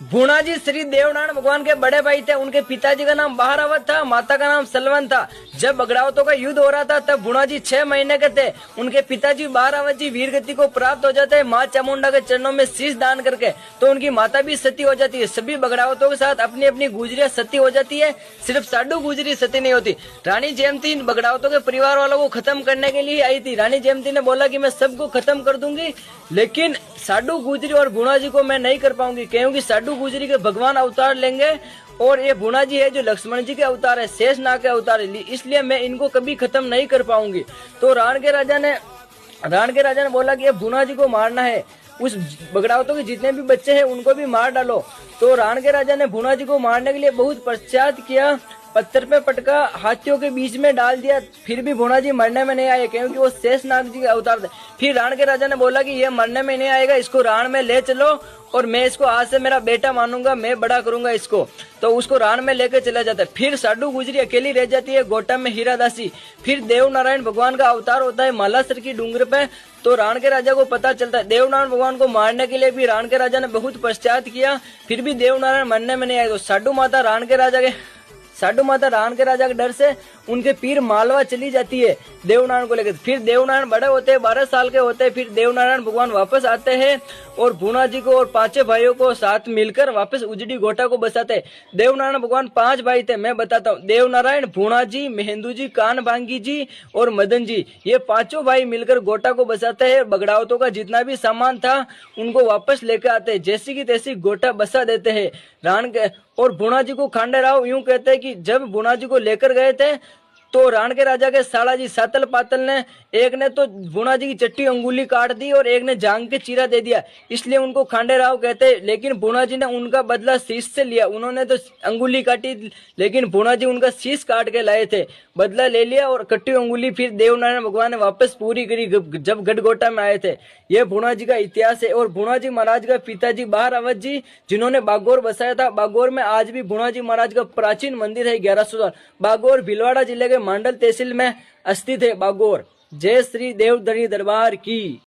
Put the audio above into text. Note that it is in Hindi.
भूणा जी श्री देवनारायण भगवान के बड़े भाई थे। उनके पिताजी का नाम बहारावत था, माता का नाम सलवन था। जब बगड़ावतों का युद्ध हो रहा था तब भूणा जी 6 महीने के थे। उनके पिताजी बहारावत जी वीर गति को प्राप्त हो जाते हैं माँ चामुंडा के चरणों में शीश दान करके। तो उनकी माता भी सती हो जाती है। सभी बगड़ावतों के साथ अपनी अपनी गुजरियां सती हो जाती है, सिर्फ साडू गुजरी सती नहीं होती। रानी जयमती बगड़ावतों के परिवार वालों को खत्म करने के लिए आई थी। रानी जयमती ने बोला कि मैं सबको खत्म कर दूंगी, लेकिन साडू गुजरी और भूणा जी को मैं नहीं कर पाऊंगी, क्योंकि साडू गुजरी के भगवान अवतार लेंगे और ये भूणा जी है जो लक्ष्मण जी के अवतार है, शेषनाग के अवतार है, इसलिए मैं इनको कभी खत्म नहीं कर पाऊंगी। तो राण के राजा ने बोला कि ये भूणा जी को मारना है, उस बगड़ावतों के जितने भी बच्चे हैं उनको भी मार डालो। तो राण के राजा ने भूणा जी को मारने के लिए बहुत पश्चात किया, पत्थर पे पटका, हाथियों के बीच में डाल दिया, फिर भी भूणा जी मरने में नहीं आए, क्योंकि वो शेषनाग जी के अवतार थे। फिर राण के राजा ने बोला कि ये मरने में नहीं आएगा, इसको राण में ले चलो और मैं इसको आज से मेरा बेटा मानूंगा, मैं बड़ा करूंगा इसको। तो उसको राण में लेकर चला जाता है। फिर साडू गुजरी अकेली रह जाती है गोटा में हीरा दासी। फिर देव नारायण भगवान का अवतार होता है मालासर की डूंगर पे। तो राण के राजा को पता चलता है। देवनारायण भगवान को मारने के लिए भी राण के राजा ने बहुत पश्चात किया, फिर भी देवनारायण मरने में नहीं आए। तो साडू माता राण के राजा के डर से उनके पीर मालवा चली जाती है देवनारायण को लेकर। फिर देवनारायण बड़े होते हैं, 12 साल के होते हैं। फिर देवनारायण भगवान वापस आते हैं और भूणा जी को और 5 भाइयों को साथ मिलकर वापस उजड़ी गोटा को बसाते हैं। देवनारायण भगवान 5 भाई थे, मैं बताता हूँ। देवनारायण, भूणा जी, महेंदु जी, कान भांगी जी और मदन जी, ये 5 भाई मिलकर गोटा को बसाते हैं। बगड़ावतों का जितना भी सामान था उनको वापस लेकर आते हैं, जैसी की तैसी गोटा बसा देते हैं। राण के और भूणा जी को खांडे राव यूं कहते हैं कि जब भूणा जी को लेकर गए थे तो राण के राजा के साला जी सातल पातल ने, एक ने तो भूणा जी की चट्टी अंगुली काट दी और एक ने जांग के चीरा दे दिया, इसलिए उनको खांडे राव कहते हैं। लेकिन भूणा जी ने उनका बदला शीश से लिया। उन्होंने तो अंगुली काटी, लेकिन भूणा जी उनका शीश काट के लाए थे, बदला ले लिया और कट्टी अंगुली फिर देवनारायण भगवान ने वापस पूरी करी जब गढ़गोटा में आए थे। यह भूणा जी का इतिहास है। और भूणा जी महाराज का पिताजी बहारावत जी, जिन्होंने बागौर बसाया था। बागौर में आज भी भूणा जी महाराज का प्राचीन मंदिर है, 1100 साल। बागौर भीलवाड़ा जिले के मांडल तहसील में स्थित है बागौर। जय श्री देवधनी दरबार की।